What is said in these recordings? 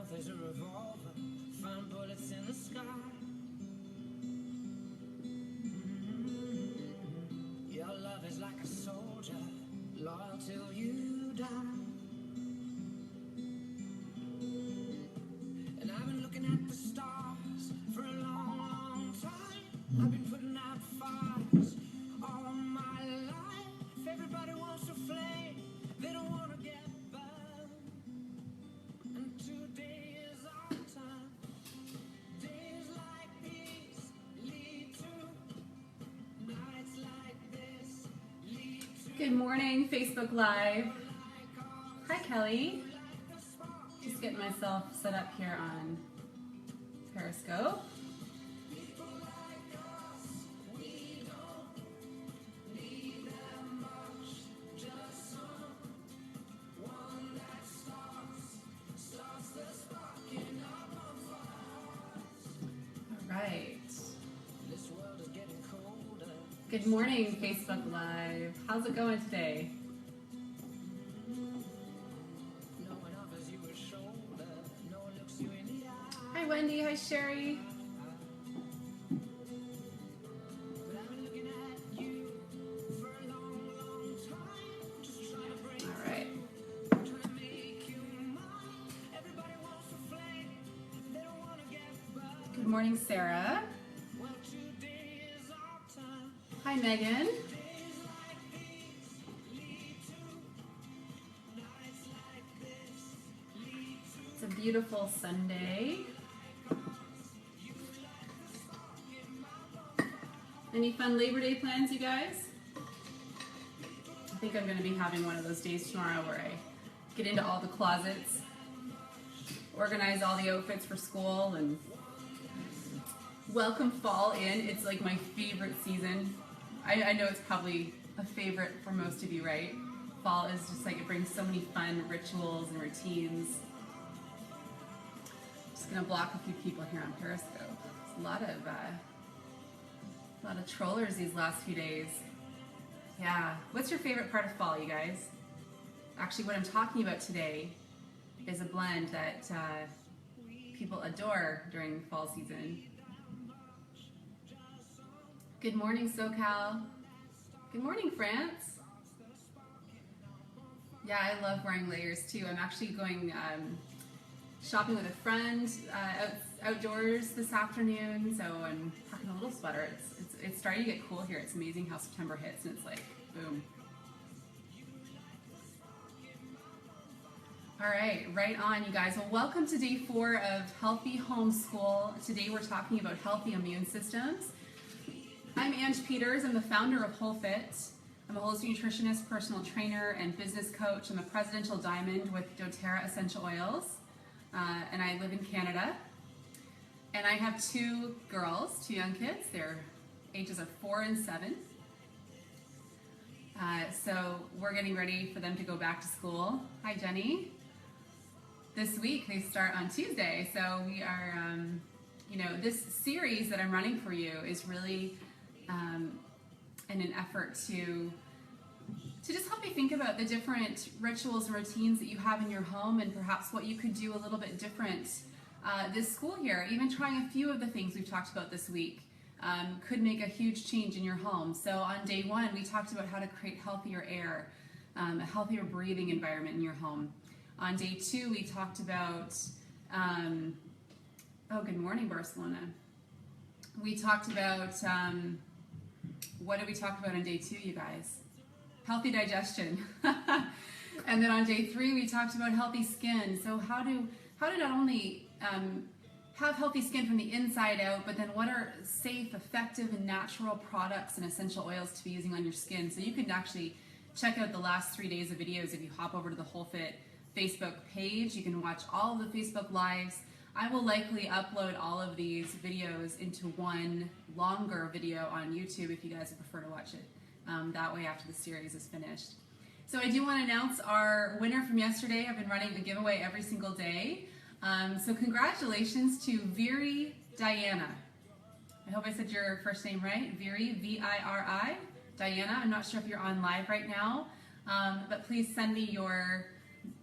mouth is a revolver, find bullets in the sky. Your love is like a soldier, loyal till you die. And I've been looking at the stars for a long, long time. I've been putting out fires all my life. Everybody wants to flame, they don't want to get burned. And today is our time. Days like these lead to nights like this lead to. Good morning, Facebook Live. Hi, Kelly. Just getting myself set up here on Periscope. Right. Good morning, Facebook Live. How's it going today? Hi, Wendy. Hi, Sherry. All right. Good morning, Sarah. Hi, Megan. It's a beautiful Sunday. Any fun Labor Day plans, you guys? I think I'm going to be having one of those days tomorrow where I get into all the closets, organize all the outfits for school, and welcome fall in. It's like my favorite season. I know it's probably a favorite for most of you, right? Fall is just like, it brings so many fun rituals and routines. Just gonna block a few people here on Periscope. There's a lot of trollers these last few days. Yeah, what's your favorite part of fall, you guys? Actually, what I'm talking about today is a blend that people adore during fall season. Good morning, SoCal. Good morning, France. Yeah, I love wearing layers too. I'm actually going shopping with a friend outdoors this afternoon, so I'm packing a little sweater. It's starting to get cool here. It's amazing how September hits and it's like, boom. All right, right on, you guys. Well, welcome to day 4 of Healthy Homeschool. Today we're talking about healthy immune systems. I'm Ange Peters. I'm the founder of WholeFit. I'm a holistic nutritionist, personal trainer, and business coach. I'm a presidential diamond with doTERRA Essential Oils, and I live in Canada. And I have 2 girls, 2 young kids. Their ages are 4 and 7. So we're getting ready for them to go back to school. Hi, Jenny. This week they start on Tuesday. So we are, this series that I'm running for you is really in an effort to just help you think about the different rituals and routines that you have in your home and perhaps what you could do a little bit different this school year. Even trying a few of the things we've talked about this week could make a huge change in your home. So on day 1, we talked about how to create healthier air, a healthier breathing environment in your home. On day 2, we talked about, good morning, Barcelona. We talked about, what did we talk about on day 2, you guys? Healthy digestion. And then on day 3, we talked about healthy skin. So how to not only have healthy skin from the inside out, but then what are safe, effective, and natural products and essential oils to be using on your skin. So you can actually check out the last 3 days of videos if you hop over to the WholeFit Facebook page. You can watch all of the Facebook Lives. I will likely upload all of these videos into one longer video on YouTube if you guys would prefer to watch it that way after the series is finished. So I do want to announce our winner from yesterday. I've been running a giveaway every single day. So congratulations to Viri Diana. I hope I said your first name right. Viri, V-I-R-I, Diana. I'm not sure if you're on live right now, but please send me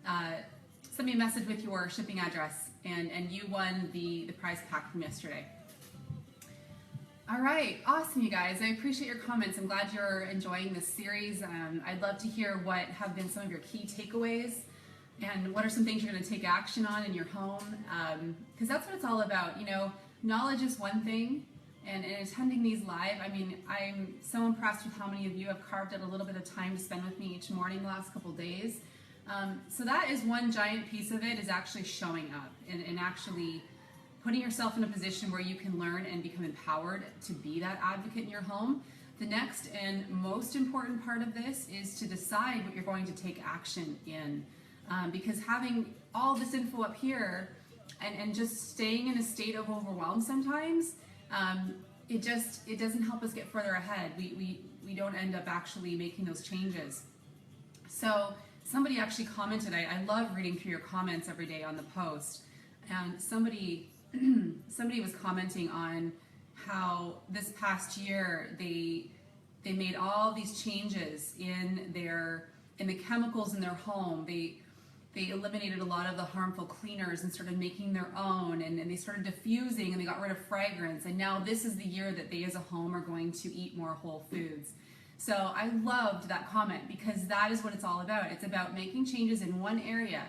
a message with your shipping address, and you won the prize pack from yesterday. All right, awesome, you guys. I appreciate your comments. I'm glad you're enjoying this series. I'd love to hear what have been some of your key takeaways and what are some things you're going to take action on in your home, because that's what it's all about. You know, knowledge is one thing, and attending these live, I mean, I'm so impressed with how many of you have carved out a little bit of time to spend with me each morning the last couple days. So that is one giant piece of it, is actually showing up and actually putting yourself in a position where you can learn and become empowered to be that advocate in your home. The next and most important part of this is to decide what you're going to take action in. Because having all this info up here and just staying in a state of overwhelm sometimes, it doesn't help us get further ahead. We don't end up actually making those changes. So somebody actually commented, I love reading through your comments every day on the post, and somebody was commenting on how this past year they made all these changes in the chemicals in their home. They eliminated a lot of the harmful cleaners and started making their own, and they started diffusing, and they got rid of fragrance, and now this is the year that they as a home are going to eat more whole foods. So I loved that comment, because that is what it's all about. It's about making changes in one area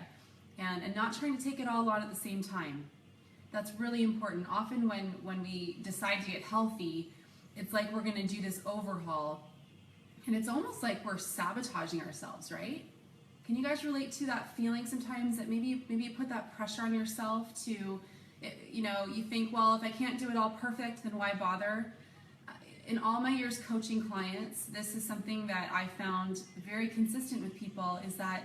and not trying to take it all on at the same time. That's really important. Often when we decide to get healthy, it's like we're going to do this overhaul, and it's almost like we're sabotaging ourselves, right? Can you guys relate to that feeling sometimes, that maybe you put that pressure on yourself to, you know, you think, well, if I can't do it all perfect, then why bother? In all my years coaching clients, this is something that I found very consistent with people, is that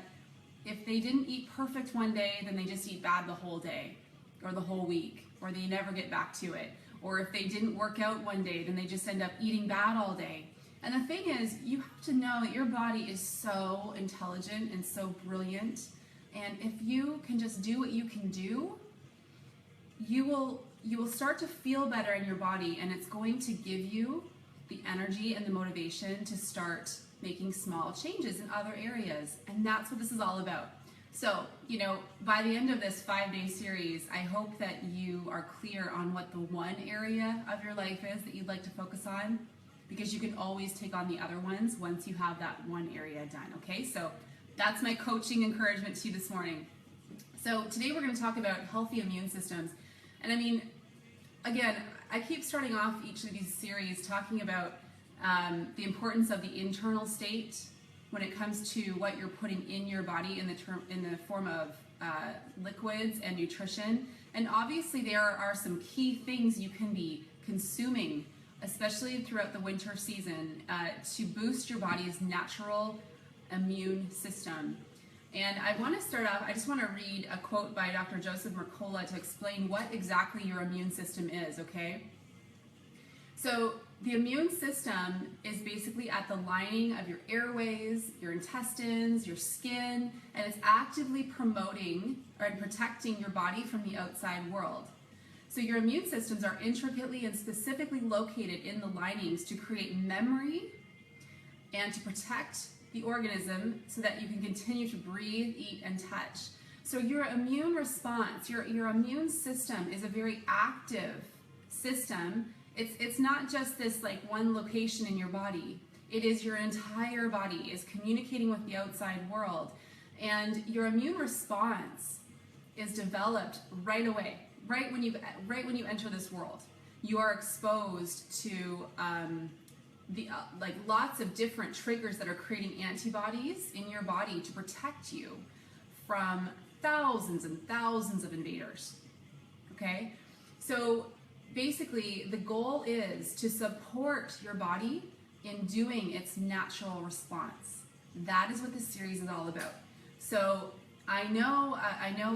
if they didn't eat perfect one day, then they just eat bad the whole day or the whole week, or they never get back to it. Or if they didn't work out one day, then they just end up eating bad all day. And the thing is, you have to know that your body is so intelligent and so brilliant. And if you can just do what you can do, you will start to feel better in your body, and it's going to give you the energy and the motivation to start making small changes in other areas. And that's what this is all about. So, you know, by the end of this 5-day series, I hope that you are clear on what the one area of your life is that you'd like to focus on, because you can always take on the other ones once you have that one area done, okay? So that's my coaching encouragement to you this morning. So today we're going to talk about healthy immune systems. And I mean, again, I keep starting off each of these series talking about the importance of the internal state when it comes to what you're putting in your body in the form of liquids and nutrition. And obviously there are some key things you can be consuming, especially throughout the winter season, to boost your body's natural immune system. And I want to start off, I just want to read a quote by Dr. Joseph Mercola to explain what exactly your immune system is, okay? So the immune system is basically at the lining of your airways, your intestines, your skin, and it's actively promoting and protecting your body from the outside world. So your immune systems are intricately and specifically located in the linings to create memory and to protect the organism so that you can continue to breathe, eat, and touch. So your immune response, your immune system is a very active system. It's not just this like one location in your body. It is your entire body is communicating with the outside world. And your immune response is developed right away, right when you enter this world. You are exposed to like lots of different triggers that are creating antibodies in your body to protect you from thousands and thousands of invaders. Okay, so basically the goal is to support your body in doing its natural response. That is what this series is all about. So I know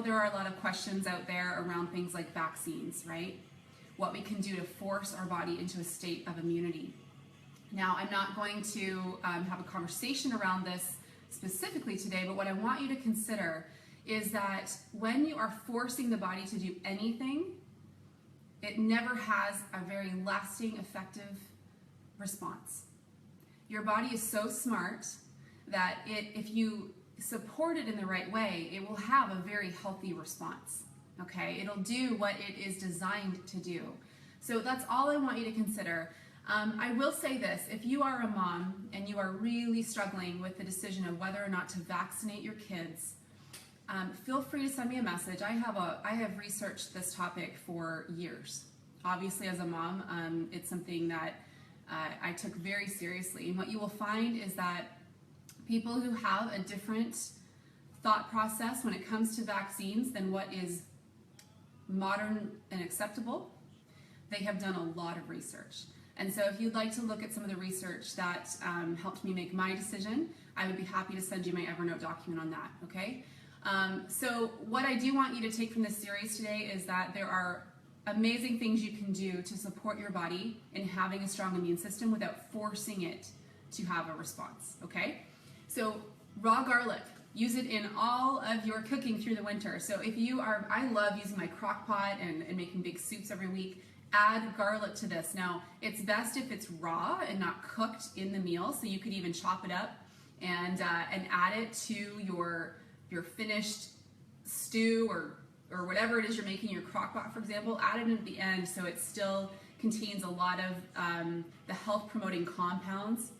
there are a lot of questions out there around things like vaccines, right? What we can do to force our body into a state of immunity. Now, I'm not going to have a conversation around this specifically today, but what I want you to consider is that when you are forcing the body to do anything, it never has a very lasting, effective response. Your body is so smart that if you support it in the right way, it will have a very healthy response. okay? It'll do what it is designed to do. So that's all I want you to consider. I will say this, if you are a mom and you are really struggling with the decision of whether or not to vaccinate your kids, feel free to send me a message. I have researched this topic for years. Obviously, as a mom, it's something that I took very seriously. And what you will find is that people who have a different thought process when it comes to vaccines than what is modern and acceptable, they have done a lot of research. And so if you'd like to look at some of the research that helped me make my decision, I would be happy to send you my Evernote document on that, okay? So what I do want you to take from this series today is that there are amazing things you can do to support your body in having a strong immune system without forcing it to have a response, okay? So raw garlic, use it in all of your cooking through the winter. So if you are, I love using my crock pot and making big soups every week. Add garlic to this. Now, it's best if it's raw and not cooked in the meal, so you could even chop it up and add it to your finished stew or whatever it is you're making, your crock pot, for example. Add it in at the end so it still contains a lot of the health-promoting compounds.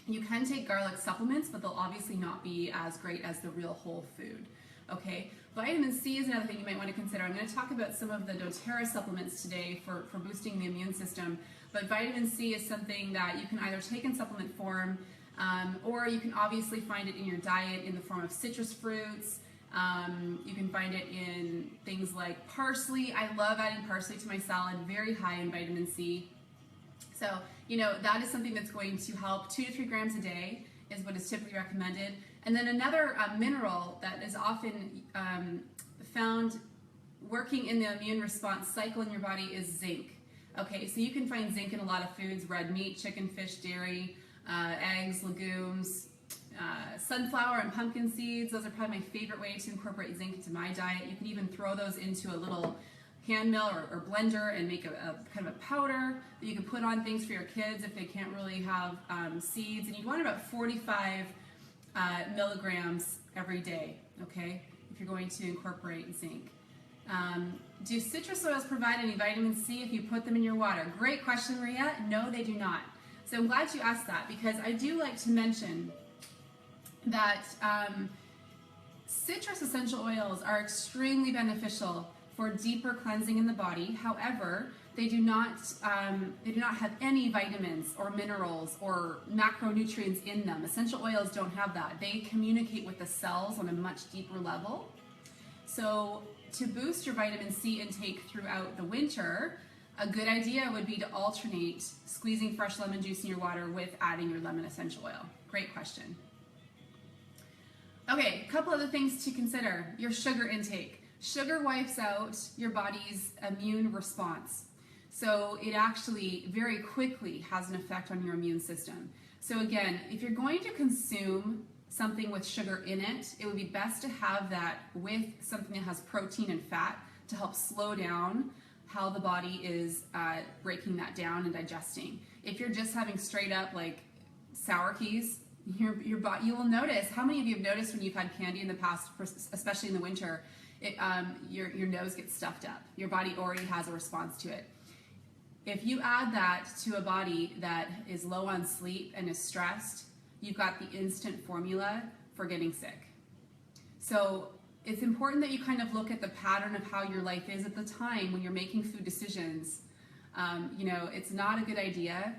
You can take garlic supplements, but they'll obviously not be as great as the real whole food, okay? Vitamin C is another thing you might want to consider. I'm going to talk about some of the doTERRA supplements today for boosting the immune system, but vitamin C is something that you can either take in supplement form, or you can obviously find it in your diet in the form of citrus fruits. You can find it in things like parsley. I love adding parsley to my salad, very high in vitamin C. So, you know, that is something that's going to help. 2 to 3 grams a day is what is typically recommended. And then another mineral that is often found working in the immune response cycle in your body is zinc. Okay, so you can find zinc in a lot of foods: red meat, chicken, fish, dairy, eggs, legumes, sunflower and pumpkin seeds. Those are probably my favorite way to incorporate zinc into my diet. You can even throw those into a little hand mill or blender and make a kind of a powder that you can put on things for your kids if they can't really have seeds. And you want about 45 milligrams every day, okay, if you're going to incorporate zinc. Do citrus oils provide any vitamin C if you put them in your water? Great question, Maria. No, they do not. So I'm glad you asked that, because I do like to mention that citrus essential oils are extremely beneficial for deeper cleansing in the body. However, they do not have any vitamins or minerals or macronutrients in them. Essential oils don't have that. They communicate with the cells on a much deeper level. So to boost your vitamin C intake throughout the winter, a good idea would be to alternate squeezing fresh lemon juice in your water with adding your lemon essential oil. Great question. Okay, a couple other things to consider. Your sugar intake. Sugar wipes out your body's immune response. So it actually very quickly has an effect on your immune system. So again, if you're going to consume something with sugar in it, it would be best to have that with something that has protein and fat to help slow down how the body is breaking that down and digesting. If you're just having straight up like sour keys, your body, you will notice, how many of you have noticed when you've had candy in the past, especially in the winter, your nose gets stuffed up. Your body already has a response to it. If you add that to a body that is low on sleep and is stressed, you've got the instant formula for getting sick. So it's important that you kind of look at the pattern of how your life is at the time when you're making food decisions. You know, it's not a good idea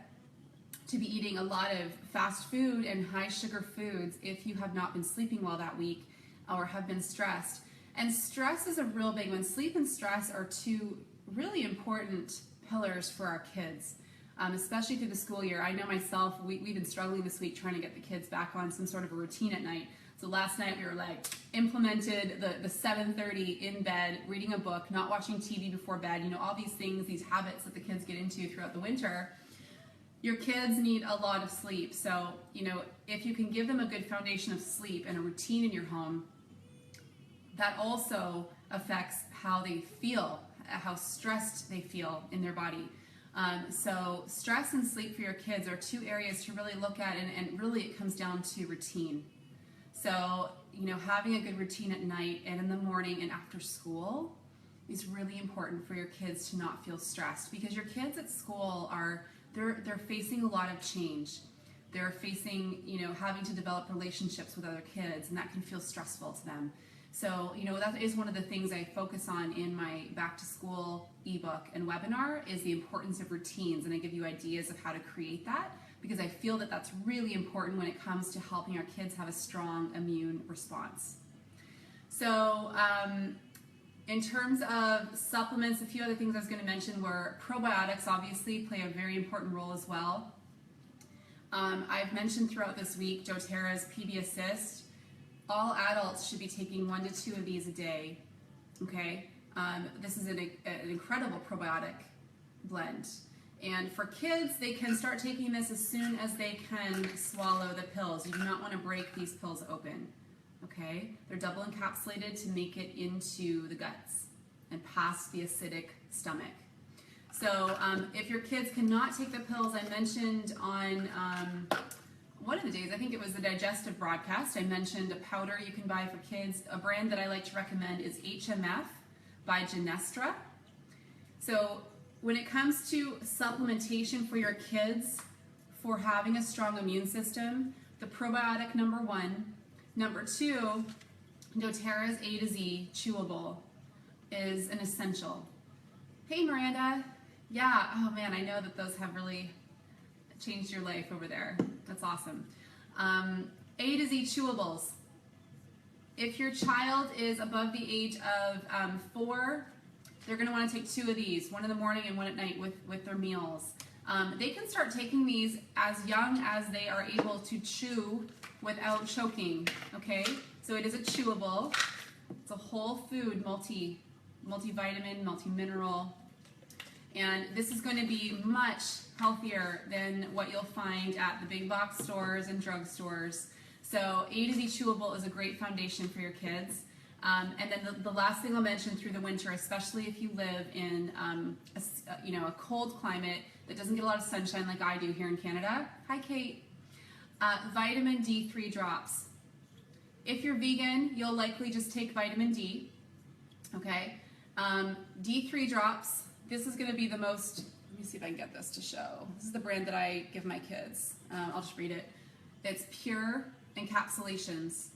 to be eating a lot of fast food and high sugar foods if you have not been sleeping well that week or have been stressed. And stress is a real big one. Sleep and stress are two really important pillars for our kids, especially through the school year. I know myself, we've been struggling this week trying to get the kids back on some sort of a routine at night. So last night we were like implemented the 7:30 in bed, reading a book, not watching TV before bed, you know, all these things, these habits that the kids get into throughout the winter. Your kids need a lot of sleep. So, you know, if you can give them a good foundation of sleep and a routine in your home, that also affects how they feel, how stressed they feel in their body. So stress and sleep for your kids are two areas to really look at, and really it comes down to routine. So, you know, having a good routine at night and in the morning and after school is really important for your kids to not feel stressed, because your kids at school they're facing a lot of change. They're facing, having to develop relationships with other kids, and that can feel stressful to them. So, that is one of the things I focus on in my back to school ebook and webinar, is the importance of routines, and I give you ideas of how to create that, because I feel that that's really important when it comes to helping our kids have a strong immune response. So, in terms of supplements, a few other things I was going to mention were probiotics obviously play a very important role as well. I've mentioned throughout this week doTERRA's PB Assist. All adults should be taking 1 to 2 of these a day, okay? This is an incredible probiotic blend. And for kids, they can start taking this as soon as they can swallow the pills. You do not want to break these pills open, okay? They're double encapsulated to make it into the guts and past the acidic stomach. So if your kids cannot take the pills, I mentioned on one of the days, I think it was the digestive broadcast, I mentioned a powder you can buy for kids. A brand that I like to recommend is HMF by Genestra. So when it comes to supplementation for your kids for having a strong immune system, the probiotic #1. #2, doTERRA's A to Z chewable is an essential. Hey Miranda, yeah, oh man, I know that those have really changed your life over there. That's awesome. A to Z chewables. If your child is above the age of 4, they're going to want to take 2 of these, 1 in the morning and 1 at night with their meals. They can start taking these as young as they are able to chew without choking, okay? So it is a chewable. It's a whole food, multivitamin, multi-mineral. And this is going to be much healthier than what you'll find at the big box stores and drugstores. So A to Z chewable is a great foundation for your kids. And then the last thing I'll mention through the winter, especially if you live in a cold climate that doesn't get a lot of sunshine like I do here in Canada. Hi, Kate. Vitamin D3 drops. If you're vegan, you'll likely just take vitamin D. Okay. D3 drops. This is going to be the most. Let me see if I can get this to show. This is the brand that I give my kids. I'll just read it. It's Pure Encapsulations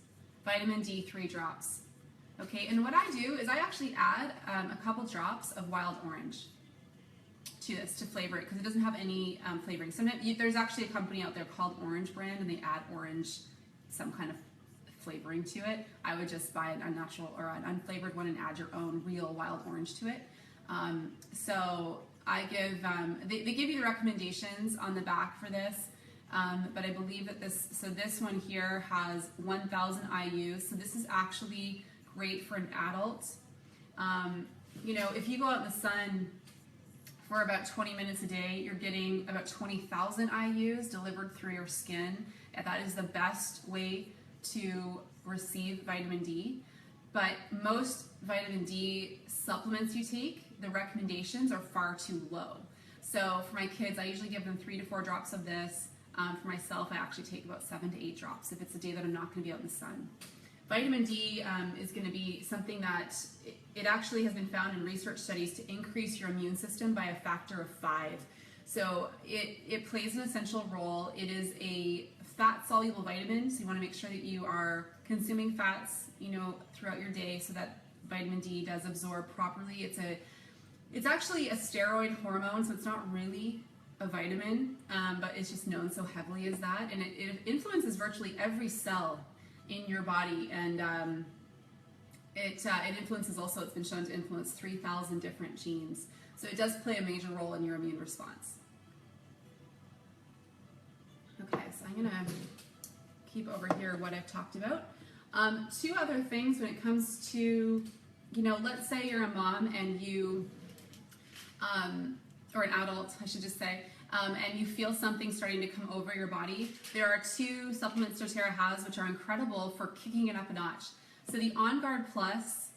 Vitamin D3 drops. Okay, and what I do is I actually add a couple drops of wild orange to this to flavor it, because it doesn't have any flavoring. Sometimes there's actually a company out there called Orange Brand, and they add orange, some kind of flavoring to it. I would just buy an unnatural or an unflavored one and add your own real wild orange to it. So I give, they give you the recommendations on the back for this, but I believe that this one here has 1,000 IUs, so this is actually great for an adult. If you go out in the sun for about 20 minutes a day, you're getting about 20,000 IUs delivered through your skin. And that is the best way to receive vitamin D. But most vitamin D supplements you take, the recommendations are far too low. So for my kids, I usually give them 3 to 4 drops of this. For myself, I actually take about 7 to 8 drops if it's a day that I'm not going to be out in the sun. Vitamin D is going to be something that it actually has been found in research studies to increase your immune system by a factor of 5. So it plays an essential role. It is a fat-soluble vitamin, so you want to make sure that you are consuming fats, throughout your day, so that vitamin D does absorb properly. It's actually a steroid hormone, so it's not really a vitamin, but it's just known so heavily as that, and it influences virtually every cell in your body, and it influences also, it's been shown to influence 3,000 different genes. So it does play a major role in your immune response. Okay, so I'm gonna keep over here what I've talked about. 2 other things when it comes to, let's say you're a mom and you, or an adult, I should just say, and you feel something starting to come over your body. There are 2 supplements doTERRA has which are incredible for kicking it up a notch. So the On Guard Plus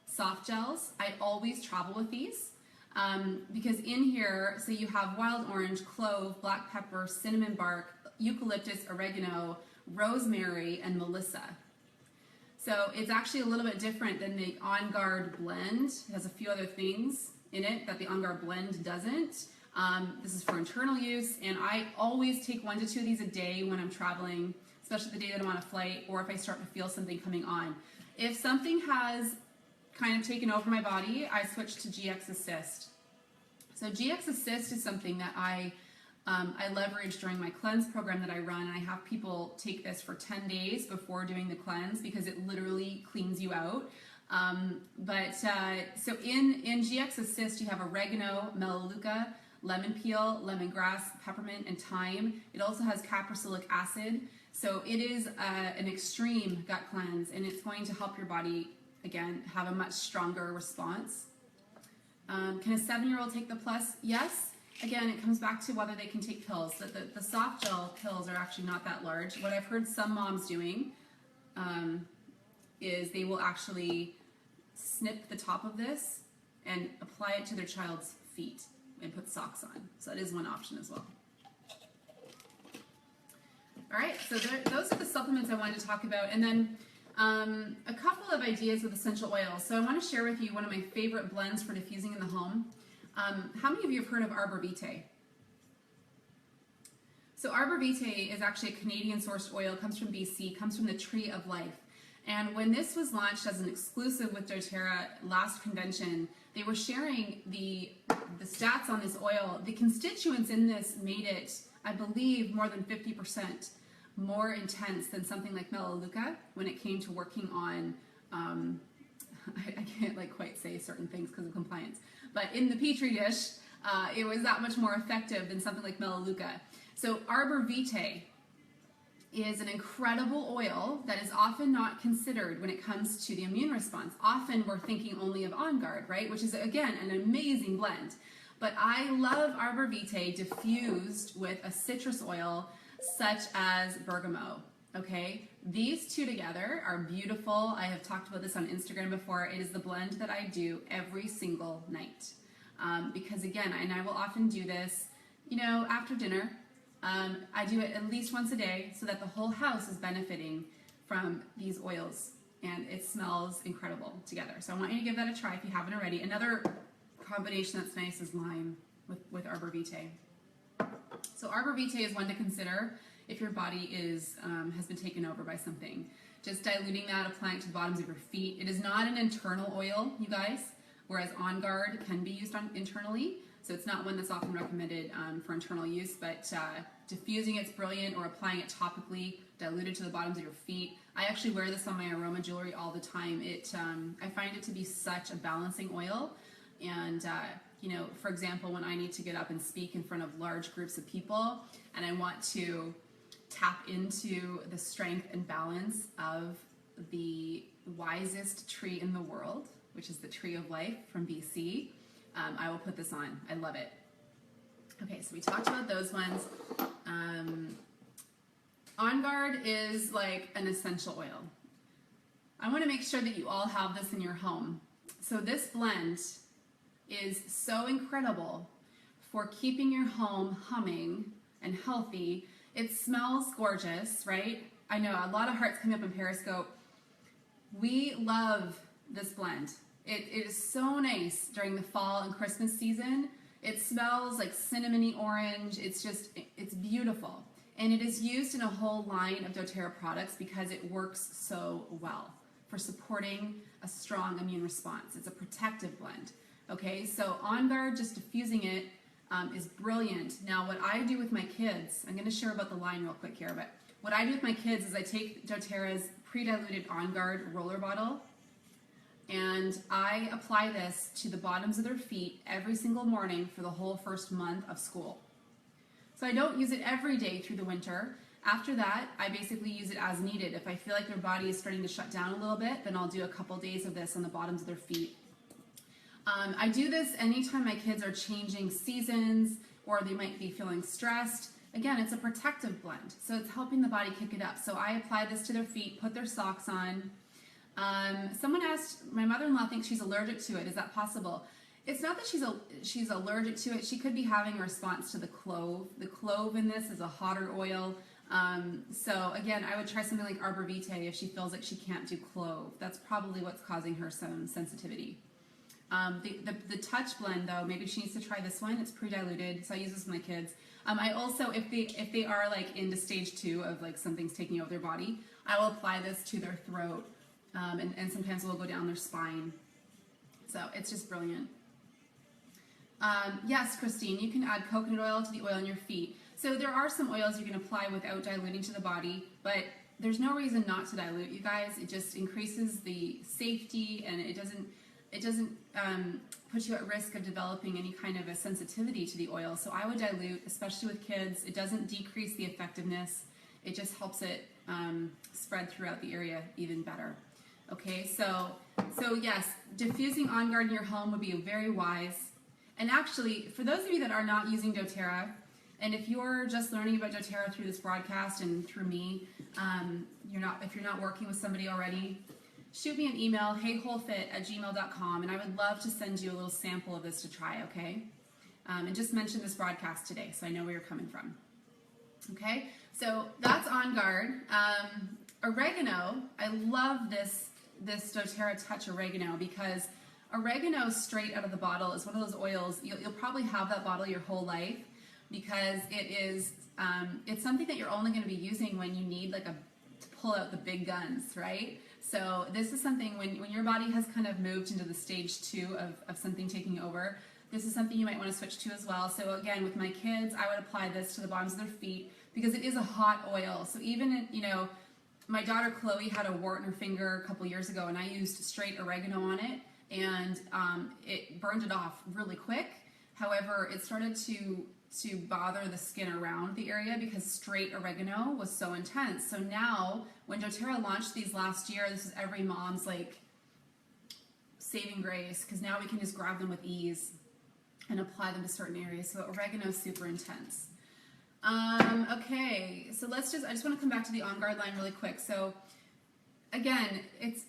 soft gels, I always travel with these because in here, so you have wild orange, clove, black pepper, cinnamon bark, eucalyptus, oregano, rosemary, and melissa. So it's actually a little bit different than the On Guard blend. It has a few other things in it that the On Guard blend doesn't. This is for internal use, and I always take 1 to 2 of these a day when I'm traveling, especially the day that I'm on a flight or if I start to feel something coming on. If something has kind of taken over my body, I switch to GX Assist. So GX Assist is something that I leverage during my cleanse program that I run, and I have people take this for 10 days before doing the cleanse because it literally cleans you out. So in GX Assist, you have oregano, melaleuca, lemon peel, lemongrass, peppermint, and thyme. It also has caprylolic acid. So it is an extreme gut cleanse, and it's going to help your body, again, have a much stronger response. Can a 7-year-old take the Plus? Yes. Again, it comes back to whether they can take pills. The soft gel pills are actually not that large. What I've heard some moms doing is they will actually snip the top of this and apply it to their child's feet and put socks on. So that is one option as well. All right, so those are the supplements I wanted to talk about. And then a couple of ideas with essential oils. So I want to share with you one of my favorite blends for diffusing in the home. How many of you have heard of Arbor Vitae? So Arbor Vitae is actually a Canadian sourced oil, comes from BC, comes from the Tree of Life. And when this was launched as an exclusive with doTERRA last convention, they were sharing the stats on this oil. The constituents in this made it, I believe, more than 50% more intense than something like melaleuca when it came to working on, I can't quite say certain things because of compliance, but in the Petri dish, it was that much more effective than something like melaleuca. So Arbor Vitae is an incredible oil that is often not considered when it comes to the immune response. Often we're thinking only of On Guard, right? Which is, again, an amazing blend. But I love Arbor Vitae diffused with a citrus oil such as bergamot, okay? These two together are beautiful. I have talked about this on Instagram before. It is the blend that I do every single night. Because again, and I will often do this, after dinner. I do it at least once a day so that the whole house is benefiting from these oils, and it smells incredible together. So I want you to give that a try if you haven't already. Another combination that's nice is lime with Arbor Vitae. So Arbor Vitae is one to consider if your body has been taken over by something. Just diluting that, applying it to the bottoms of your feet. It is not an internal oil, you guys, whereas On Guard can be used internally. So it's not one that's often recommended for internal use, but diffusing it's brilliant, or applying it topically, diluted to the bottoms of your feet. I actually wear this on my aroma jewelry all the time. I find it to be such a balancing oil. And, for example, when I need to get up and speak in front of large groups of people, and I want to tap into the strength and balance of the wisest tree in the world, which is the Tree of Life from BC, I will put this on. I love it. Okay, so we talked about those ones. On Guard is like an essential oil. I want to make sure that you all have this in your home. So this blend is so incredible for keeping your home humming and healthy. It smells gorgeous, right? I know a lot of hearts coming up in Periscope. We love this blend. It is so nice during the fall and Christmas season. It smells like cinnamony orange. It's beautiful. And it is used in a whole line of doTERRA products because it works so well for supporting a strong immune response. It's a protective blend. Okay, so On Guard, just diffusing it, is brilliant. Now, what I do with my kids, I'm going to share about the line real quick here, but what I do with my kids is I take doTERRA's pre-diluted On Guard roller bottle, and I apply this to the bottoms of their feet every single morning for the whole first month of school. So I don't use it every day through the winter. After that, I basically use it as needed. If I feel like their body is starting to shut down a little bit, then I'll do a couple days of this on the bottoms of their feet. I do this anytime my kids are changing seasons or they might be feeling stressed. Again, it's a protective blend, so it's helping the body kick it up. So I apply this to their feet, put their socks on. Someone asked, my mother-in-law thinks she's allergic to it. Is that possible? It's not that she's allergic to it. She could be having a response to the clove. The clove in this is a hotter oil. So again, I would try something like Arbor Vitae if she feels like she can't do clove. That's probably what's causing her some sensitivity. The touch blend though, maybe she needs to try this one. It's pre-diluted, so I use this with my kids. I also, if they are like into stage 2 of like something's taking over their body, I will apply this to their throat, and sometimes it will go down their spine. So it's just brilliant. Yes, Christine, you can add coconut oil to the oil on your feet. So there are some oils you can apply without diluting to the body, but there's no reason not to dilute, you guys. It just increases the safety, and it doesn't put you at risk of developing any kind of a sensitivity to the oil. So I would dilute, especially with kids. It doesn't decrease the effectiveness. It just helps it spread throughout the area even better. Okay, so yes, diffusing On Guard in your home would be very wise. And actually, for those of you that are not using doTERRA, and if you're just learning about doTERRA through this broadcast and through me, if you're not working with somebody already, shoot me an email, heywholefit@gmail.com, and I would love to send you a little sample of this to try, okay? And just mention this broadcast today so I know where you're coming from. Okay, so that's On Guard. Oregano, I love this doTERRA Touch Oregano, because oregano straight out of the bottle is one of those oils, you'll probably have that bottle your whole life, because it's something that you're only going to be using when you need to pull out the big guns, right? So this is something when your body has kind of moved into the stage 2 of something taking over, this is something you might want to switch to as well. So again, with my kids, I would apply this to the bottoms of their feet, because it is a hot oil. So even, my daughter Chloe had a wart in her finger a couple years ago, and I used straight oregano on it, and it burned it off really quick. However, it started to bother the skin around the area because straight oregano was so intense. So now, when doTERRA launched these last year, this is every mom's saving grace, because now we can just grab them with ease and apply them to certain areas. So oregano is super intense. Okay, so I just want to come back to the On Guard line really quick. So again, it's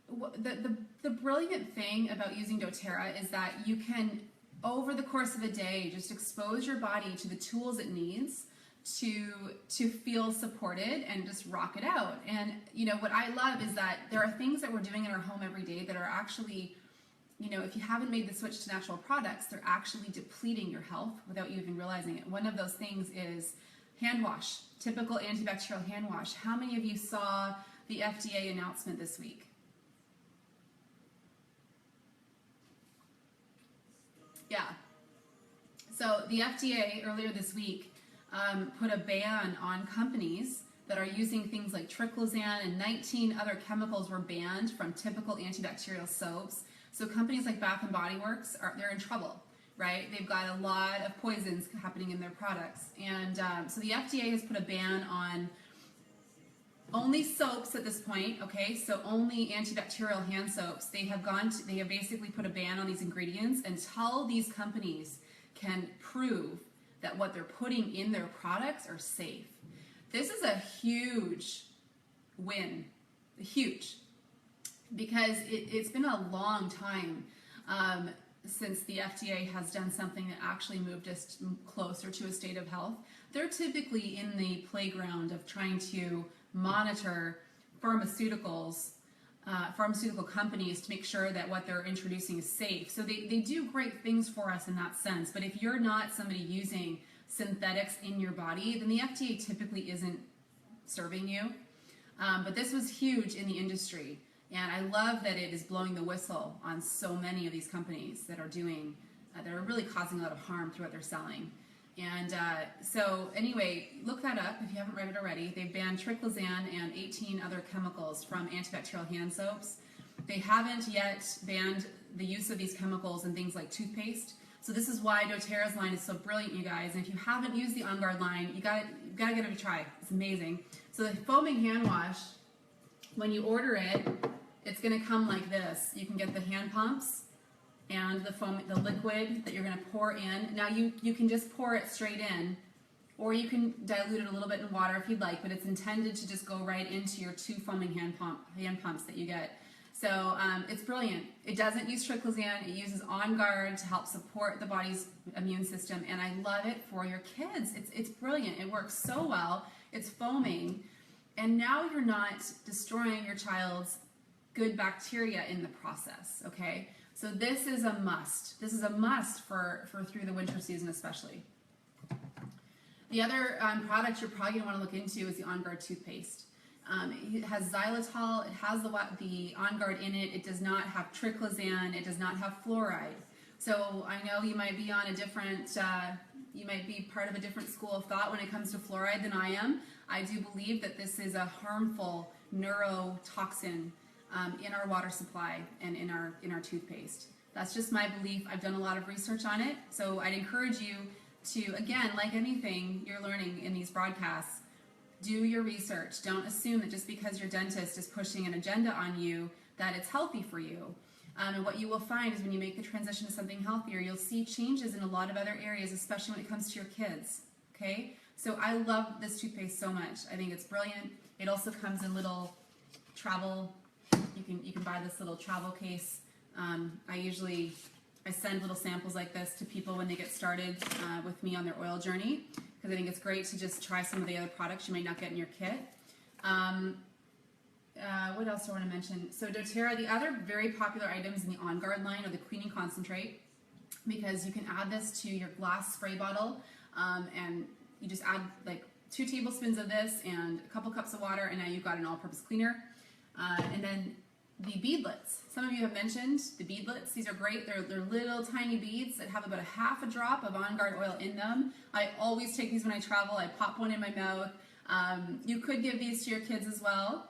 the brilliant thing about using doTERRA is that you can, over the course of a day, just expose your body to the tools it needs to feel supported and just rock it out. And what I love is that there are things that we're doing in our home every day that are actually, if you haven't made the switch to natural products, they're actually depleting your health without you even realizing it. One of those things is hand wash, typical antibacterial hand wash. How many of you saw the FDA announcement this week? Yeah. So the FDA earlier this week put a ban on companies that are using things like triclosan, and 19 other chemicals were banned from typical antibacterial soaps. So companies like Bath and Body Works, they're in trouble, right? They've got a lot of poisons happening in their products. And so the FDA has put a ban on only soaps at this point, okay? So only antibacterial hand soaps. They have basically put a ban on these ingredients until these companies can prove that what they're putting in their products are safe. This is a huge win, huge, because it's been a long time since the FDA has done something that actually moved us closer to a state of health. They're typically in the playground of trying to monitor pharmaceutical companies to make sure that what they're introducing is safe. So they do great things for us in that sense. But if you're not somebody using synthetics in your body, then the FDA typically isn't serving you. But this was huge in the industry. And I love that it is blowing the whistle on so many of these companies that are doing, that are really causing a lot of harm through what they're selling. And so anyway, look that up if you haven't read it already. They've banned triclosan and 18 other chemicals from antibacterial hand soaps. They haven't yet banned the use of these chemicals in things like toothpaste. So this is why doTERRA's line is so brilliant, you guys. And if you haven't used the On Guard line, you gotta give it a try. It's amazing. So the foaming hand wash, when you order it, it's gonna come like this. You can get the hand pumps and the foam, the liquid that you're going to pour in. Now you can just pour it straight in, or you can dilute it a little bit in water if you'd like, but it's intended to just go right into your 2 foaming hand pumps that you get. So it's brilliant. It doesn't use triclosan. It uses On Guard to help support the body's immune system, and I love it for your kids. It's brilliant. It works so well. It's foaming, and now you're not destroying your child's good bacteria in the process, okay? So this is a must. This is a must for through the winter season especially. The other product you're probably going to want to look into is the On Guard toothpaste. It has xylitol, it has the On Guard in it, it does not have triclosan, it does not have fluoride. So I know you might be on a different, you might be part of a different school of thought when it comes to fluoride than I am. I do believe that this is a harmful neurotoxin in our water supply and in our toothpaste. That's just my belief. I've done a lot of research on it, so I'd encourage you to, again, like anything you're learning in these broadcasts, do your research. Don't assume that just because your dentist is pushing an agenda on you that it's healthy for you. And what you will find is when you make the transition to something healthier, you'll see changes in a lot of other areas, especially when it comes to your kids, okay? So I love this toothpaste so much. I think it's brilliant. It also comes in little travel, you can buy this little travel case. I send little samples like this to people when they get started with me on their oil journey, because I think it's great to just try some of the other products you may not get in your kit. What else do I want to mention? So doTERRA, the other very popular items in the On Guard line are the cleaning concentrate, because you can add this to your glass spray bottle, and you just add like 2 tablespoons of this and a couple cups of water, and now you've got an all-purpose cleaner. And then the beadlets. Some of you have mentioned the beadlets. These are great. They're little tiny beads that have about a half a drop of On Guard oil in them. I always take these when I travel. I pop one in my mouth. You could give these to your kids as well.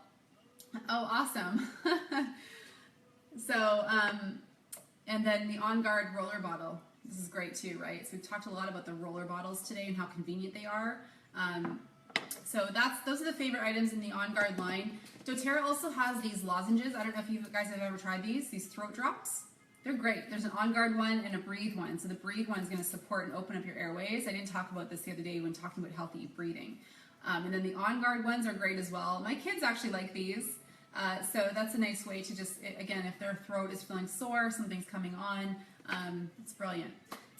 Oh, awesome. So, and then the On Guard roller bottle. This is great too, right? So we've talked a lot about the roller bottles today and how convenient they are. So those are the favorite items in the On Guard line. doTERRA also has these lozenges. I don't know if you guys have ever tried these throat drops. They're great. There's an On Guard one and a Breathe one. So the Breathe one is going to support and open up your airways. I didn't talk about this the other day when talking about healthy breathing. And then the On Guard ones are great as well. My kids actually like these. So that's a nice way to just, again, if their throat is feeling sore, something's coming on, it's brilliant.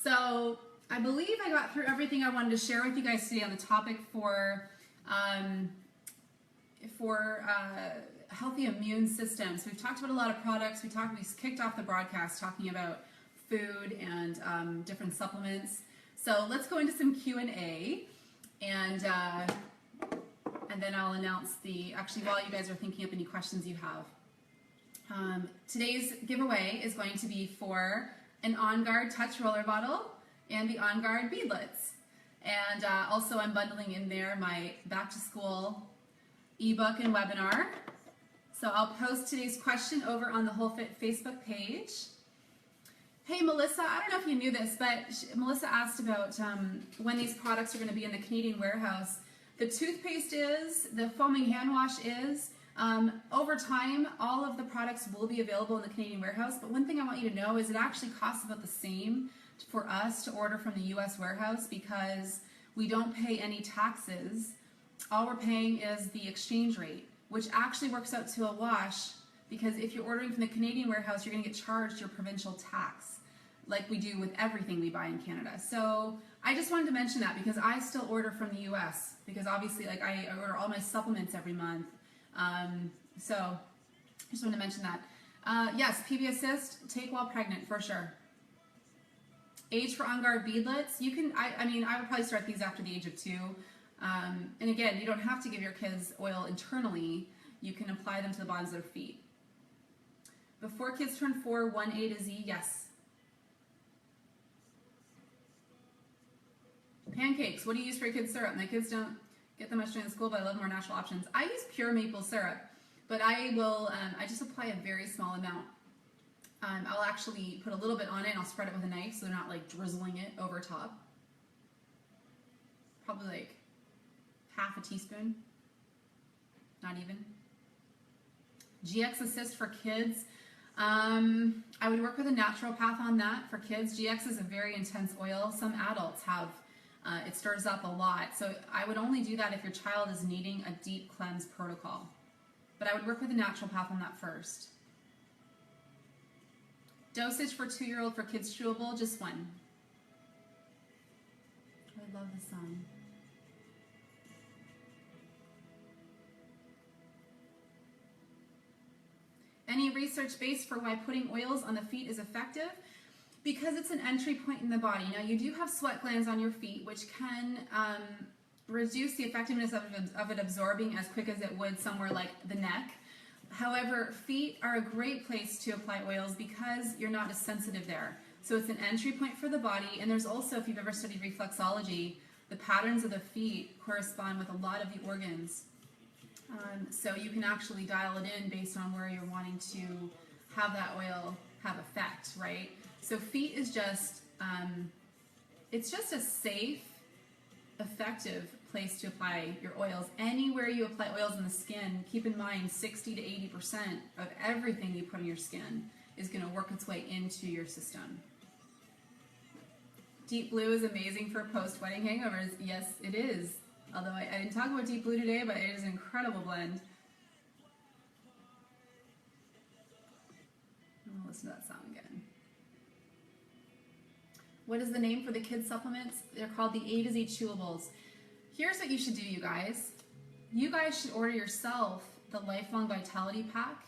So I believe I got through everything I wanted to share with you guys today on the topic for healthy immune systems. We've talked about a lot of products. We kicked off the broadcast talking about food and different supplements. So let's go into some Q&A, and then I'll announce actually while you guys are thinking up any questions you have. Today's giveaway is going to be for an On Guard Touch Roller Bottle and the On Guard beadlets. And also I'm bundling in there my back to school ebook and webinar. So I'll post today's question over on the WholeFit Facebook page. Hey Melissa, I don't know if you knew this, but Melissa asked about when these products are going to be in the Canadian warehouse. The toothpaste is, the foaming hand wash is. Over time, all of the products will be available in the Canadian warehouse, but one thing I want you to know is it actually costs about the same for us to order from the US warehouse, because we don't pay any taxes. All we're paying is the exchange rate, which actually works out to a wash, because if you're ordering from the Canadian warehouse, you're going to get charged your provincial tax, like we do with everything we buy in Canada. So I just wanted to mention that, because I still order from the US, because obviously like I order all my supplements every month. So I just wanted to mention that. Yes, PB Assist, take while pregnant for sure. Age for On Guard beadlets, you can, I mean, I would probably start these after the age of 2. And again, you don't have to give your kids oil internally. You can apply them to the bottoms of their feet. Before kids turn 4, 1A to Z, yes. Pancakes, what do you use for your kids' syrup? My kids don't get that much during the school, but I love more natural options. I use pure maple syrup, but I will, I just apply a very small amount. I'll actually put a little bit on it and I'll spread it with a knife so they're not like drizzling it over top. Probably like half a teaspoon, not even. GX Assist for kids. I would work with a naturopath on that for kids. GX is a very intense oil. Some adults have, it stirs up a lot. So I would only do that if your child is needing a deep cleanse protocol. But I would work with a naturopath on that first. Dosage for 2-year-old for kids chewable, just 1. I love the song. Any research base for why putting oils on the feet is effective? Because it's an entry point in the body. Now, you do have sweat glands on your feet, which can reduce the effectiveness of it absorbing as quick as it would somewhere like the neck. However, feet are a great place to apply oils because you're not as sensitive there. So it's an entry point for the body, and there's also, if you've ever studied reflexology, the patterns of the feet correspond with a lot of the organs. So you can actually dial it in based on where you're wanting to have that oil have effect, right? So feet is just, it's just a safe, effective place to apply your oils. Anywhere you apply oils in the skin, keep in mind 60 to 80% of everything you put on your skin is going to work its way into your system. Deep blue is amazing for post-wedding hangovers. Yes, it is. Although I didn't talk about deep blue today, but it is an incredible blend. I'll listen to that song again. What is the name for the kids' supplements? They're called the A to Z Chewables. Here's what you should do, you guys. You guys should order yourself the Lifelong Vitality Pack,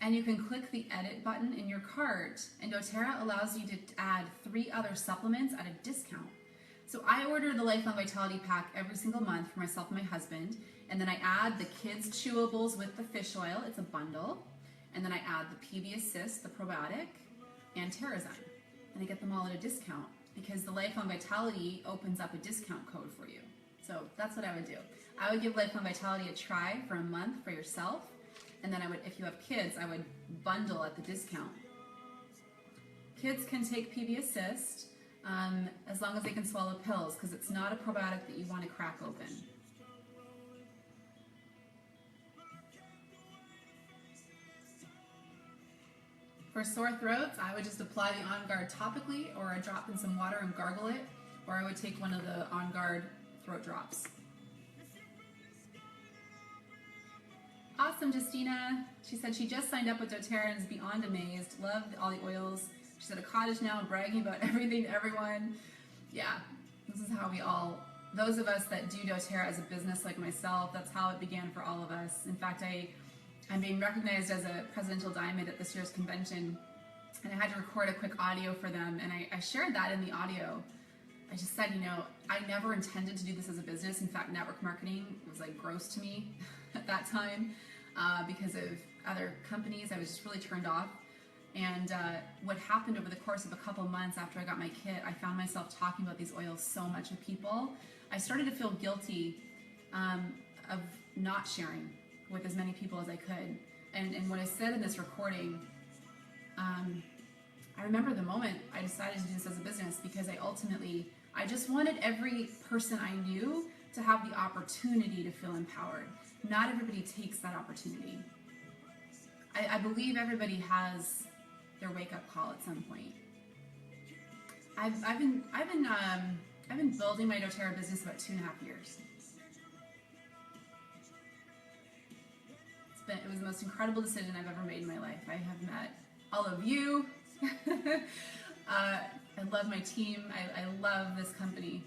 and you can click the edit button in your cart, and doTERRA allows you to add 3 other supplements at a discount. So I order the Lifelong Vitality Pack every single month for myself and my husband, and then I add the kids' chewables with the fish oil. It's a bundle. And then I add the PB Assist, the probiotic, and Terrazyme. And I get them all at a discount because the Lifelong Vitality opens up a discount code for you. So that's what I would do. I would give Lifelong Vitality a try for a month for yourself, and then I would, if you have kids, I would bundle at the discount. Kids can take PB Assist as long as they can swallow pills, because it's not a probiotic that you want to crack open. For sore throats, I would just apply the On Guard topically, or I drop in some water and gargle it, or I would take one of the On Guard throat drops. Awesome, Justina. She said she just signed up with doTERRA and is beyond amazed. Loved all the oils. She's at a cottage now, bragging about everything to everyone. Yeah, this is how we all, those of us that do doTERRA as a business like myself, that's how it began for all of us. In fact, I'm being recognized as a Presidential Diamond at this year's convention, and I had to record a quick audio for them, and I shared that in the audio. I just said, you know, I never intended to do this as a business. In fact, network marketing was like gross to me at that time because of other companies. I was just really turned off. And what happened over the course of a couple months after I got my kit, I found myself talking about these oils so much with people. I started to feel guilty of not sharing with as many people as I could. And what I said in this recording, I remember the moment I decided to do this as a business, because I just wanted every person I knew to have the opportunity to feel empowered. Not everybody takes that opportunity. I believe everybody has their wake-up call at some point. I've been building my doTERRA business about 2.5 years. It was the most incredible decision I've ever made in my life. I have met all of you. I love my team. I love this company.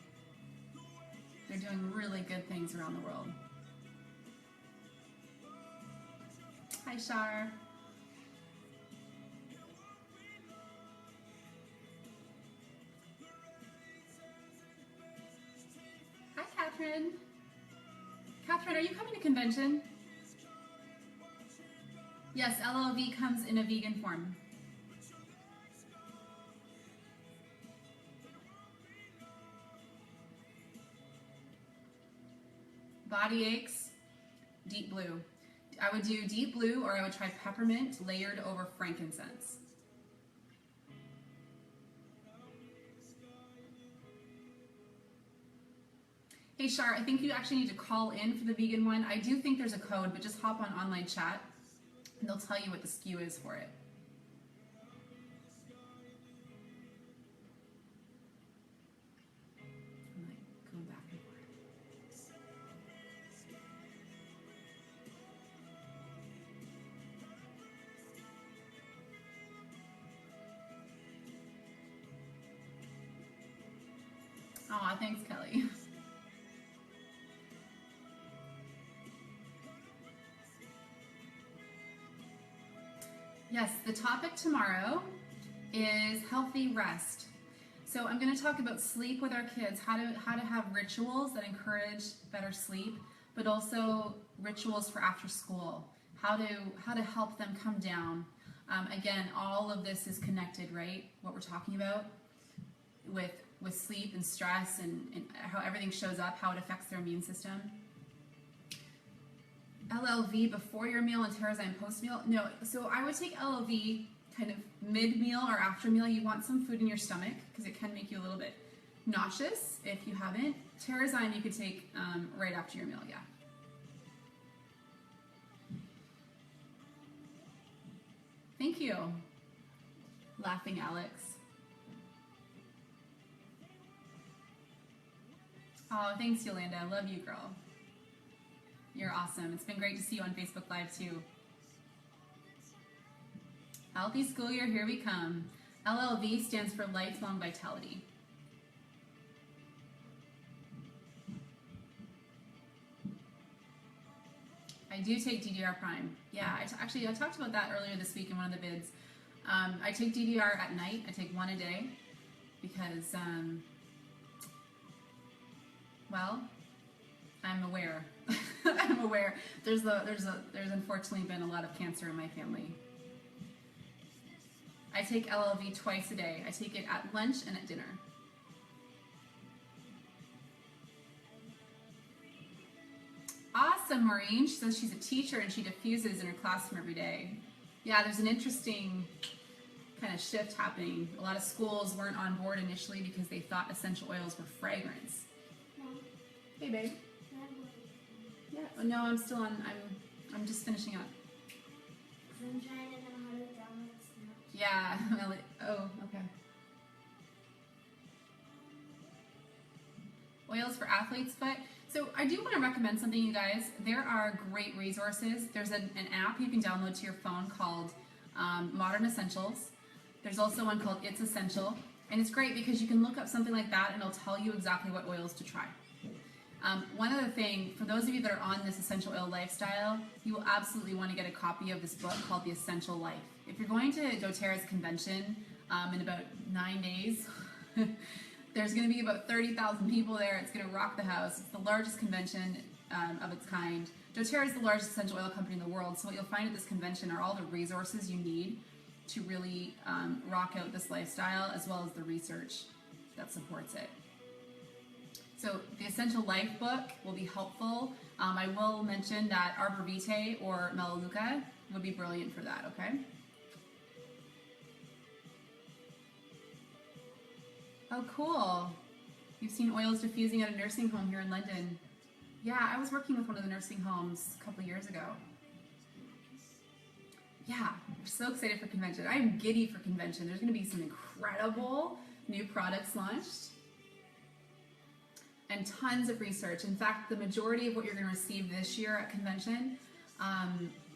They're doing really good things around the world. Hi, Shar. Hi, Catherine. Catherine, are you coming to convention? Yes, LLV comes in a vegan form. Body aches, deep blue. I would do deep blue, or I would try peppermint layered over frankincense. Hey Shar, I think you actually need to call in for the vegan one. I do think there's a code, but just hop on online chat and they'll tell you what the SKU is for it. I'm like going back and forth. Aw, thanks, Kelly. Yes, the topic tomorrow is healthy rest. So I'm going to talk about sleep with our kids, how to have rituals that encourage better sleep, but also rituals for after school, how to help them come down. Again, all of this is connected, right? What we're talking about with sleep and stress and how everything shows up, how it affects their immune system. LLV before your meal and Terrazyme post meal? No, so I would take LLV kind of mid-meal or after meal. You want some food in your stomach because it can make you a little bit nauseous if you haven't. Terrazyme you could take right after your meal, yeah. Thank you. Laughing Alex. Oh, thanks Yolanda. I love you, girl. You're awesome. It's been great to see you on Facebook Live too. Healthy school year, here we come. LLV stands for Lifelong Vitality. I do take DDR Prime. Yeah, actually I talked about that earlier this week in one of the vids. I take DDR at night. I take one a day because, well, I'm aware. I'm aware. There's unfortunately been a lot of cancer in my family. I take LLV twice a day. I take it at lunch and at dinner. Awesome, Maureen. She says she's a teacher and she diffuses in her classroom every day. Yeah, there's an interesting kind of shift happening. A lot of schools weren't on board initially because they thought essential oils were fragrance. Mom, Hey, babe. can I have one? Yeah. Oh, no, I'm still on. I'm just finishing up. 'Cause I'm trying to know how to download Snapchat. Yeah. Oh, okay. Oils for athlete's foot. So I do want to recommend something, you guys. There are great resources. There's an app you can download to your phone called Modern Essentials. There's also one called It's Essential. And it's great because you can look up something like that and it'll tell you exactly what oils to try. One other thing, for those of you that are on this essential oil lifestyle, you will absolutely want to get a copy of this book called The Essential Life. If you're going to doTERRA's convention in about 9 days, there's going to be about 30,000 people there. It's going to rock the house. It's the largest convention of its kind. doTERRA is the largest essential oil company in the world, so what you'll find at this convention are all the resources you need to really rock out this lifestyle, as well as the research that supports it. So the Essential Life book will be helpful. I will mention that Arbor Vitae or Melaleuca would be brilliant for that, okay? Oh, cool. You've seen oils diffusing at a nursing home here in London. Yeah, I was working with one of the nursing homes a couple years ago. Yeah, we're so excited for convention. I'm giddy for convention. There's going to be some incredible new products launched and tons of research. In fact, the majority of what you're going to receive this year at convention,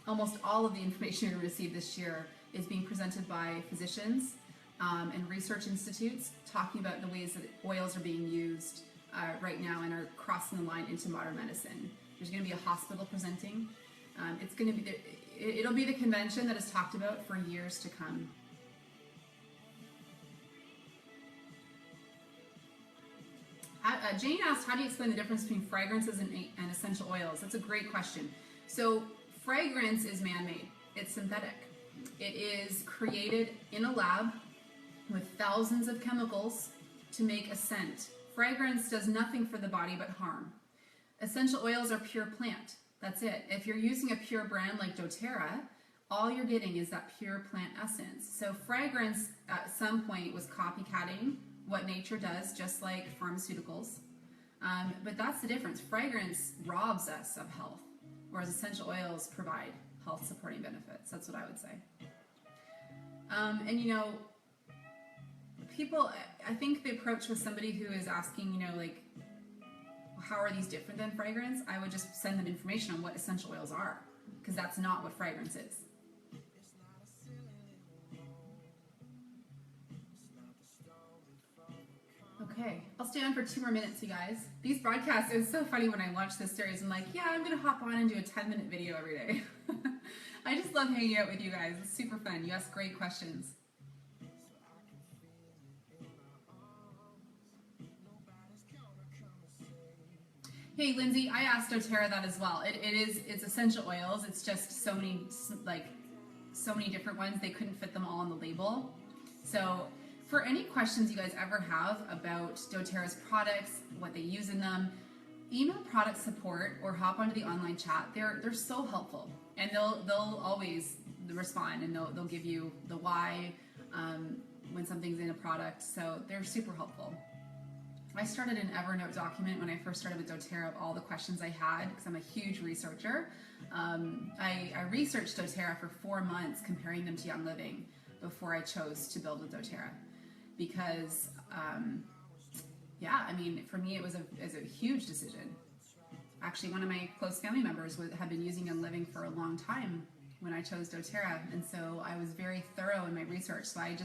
almost all of the information you're going to receive this year is being presented by physicians and research institutes talking about the ways that oils are being used right now and are crossing the line into modern medicine. There's going to be a hospital presenting. It's going to be it'll be the convention that is talked about for years to come. Jane asked, how do you explain the difference between fragrances and essential oils? That's a great question. So fragrance is man-made. It's synthetic. It is created in a lab with thousands of chemicals to make a scent. Fragrance does nothing for the body but harm. Essential oils are pure plant. That's it. If you're using a pure brand like doTERRA, all you're getting is that pure plant essence. So fragrance at some point was copycatting what nature does, just like pharmaceuticals. But that's the difference. Fragrance robs us of health, whereas essential oils provide health supporting benefits. That's what I would say. And you know, people, I think the approach with somebody who is asking, you know, like, how are these different than fragrance? I would just send them information on what essential oils are, because that's not what fragrance is. Okay, I'll stay on for 2 more minutes, you guys. These broadcasts, it was so funny when I launched this series. I'm like, yeah, I'm going to hop on and do a 10-minute video every day. I just love hanging out with you guys. It's super fun. You ask great questions. Hey, Lindsay, I asked doTERRA that as well. It's essential oils. It's just so many different ones. They couldn't fit them all on the label. So for any questions you guys ever have about doTERRA's products, what they use in them, email product support or hop onto the online chat. They're so helpful, and they'll always respond, and they'll give you the why when something's in a product. So they're super helpful. I started an Evernote document when I first started with doTERRA of all the questions I had, because I'm a huge researcher. I researched doTERRA for 4 months, comparing them to Young Living before I chose to build with doTERRA, because yeah, I mean, for me it was a huge decision. Actually, one of my close family members had been using Young Living for a long time when I chose doTERRA, and so I was very thorough in my research. So I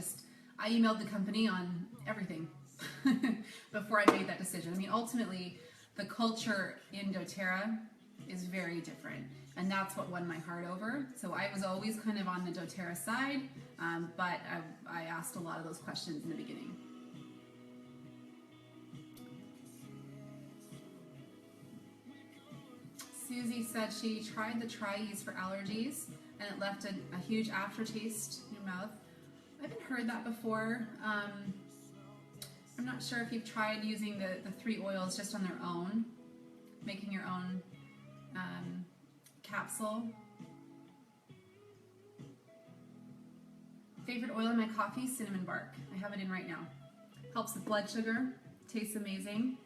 emailed the company on everything before I made that decision. I mean, ultimately, the culture in doTERRA is very different, and that's what won my heart over. So I was always kind of on the doTERRA side, but I asked a lot of those questions in the beginning. Susie said she tried the Tri-Ease for allergies, and it left a huge aftertaste in your mouth. I haven't heard that before. I'm not sure if you've tried using the 3 oils just on their own, making your own capsule. Favorite oil in my coffee, cinnamon bark. I have it in right now. Helps with blood sugar, tastes amazing.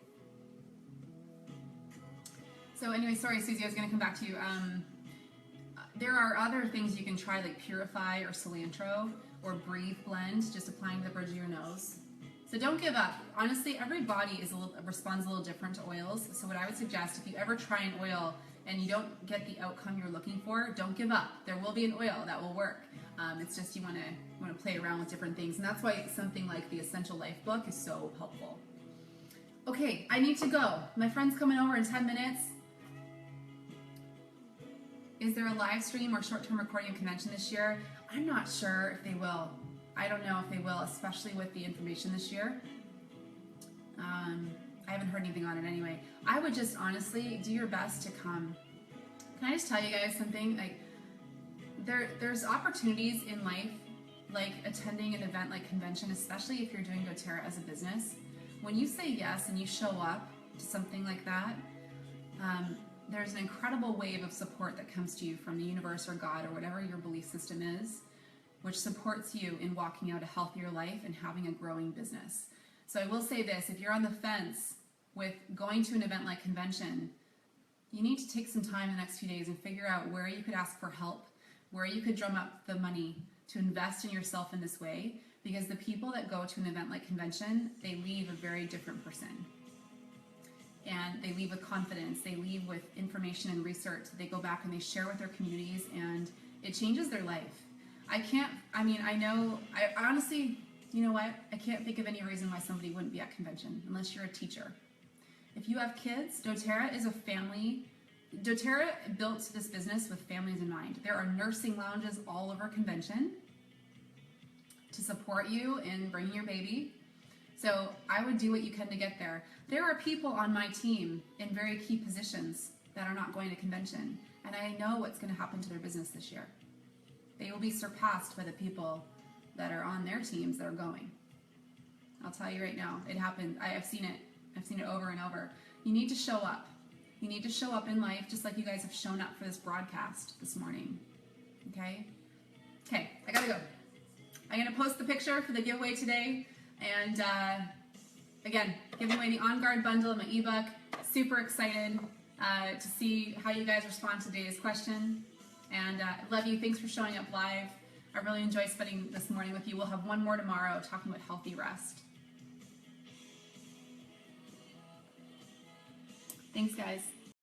So anyway, sorry Susie, I was gonna come back to you. There are other things you can try, like Purify or Cilantro or Breathe Blend, just applying to the bridge of your nose. So don't give up. Honestly, every body responds a little different to oils. So what I would suggest, if you ever try an oil and you don't get the outcome you're looking for, don't give up. There will be an oil that will work. It's just you want to play around with different things, and that's why something like the Essential Life book is so helpful. Okay, I need to go. My friend's coming over in 10 minutes. Is there a live stream or short-term recording of convention this year? I'm not sure if they will. I don't know if they will, especially with the information this year. I haven't heard anything on it anyway. I would just honestly do your best to come. Can I just tell you guys something? Like, there's opportunities in life, like attending an event like convention, especially if you're doing doTERRA as a business. When you say yes and you show up to something like that, there's an incredible wave of support that comes to you from the universe or God or whatever your belief system is, which supports you in walking out a healthier life and having a growing business. So I will say this, if you're on the fence with going to an event like convention, you need to take some time in the next few days and figure out where you could ask for help, where you could drum up the money to invest in yourself in this way, because the people that go to an event like convention, they leave a very different person. And they leave with confidence, they leave with information and research. They go back and they share with their communities, and it changes their life. I honestly, you know what? I can't think of any reason why somebody wouldn't be at convention unless you're a teacher. If you have kids, doTERRA is a family. doTERRA built this business with families in mind. There are nursing lounges all over convention to support you in bringing your baby. So I would do what you can to get there. There are people on my team in very key positions that are not going to convention, and I know what's going to happen to their business this year. They will be surpassed by the people that are on their teams that are going. I'll tell you right now, it happened. I've seen it. I've seen it over and over. You need to show up. You need to show up in life just like you guys have shown up for this broadcast this morning. Okay? Okay, I gotta go. I'm gonna post the picture for the giveaway today. And again, giving away the On Guard bundle, my ebook. Super excited to see how you guys respond to today's question. And love you. Thanks for showing up live. I really enjoyed spending this morning with you. We'll have one more tomorrow talking about healthy rest. Thanks, guys.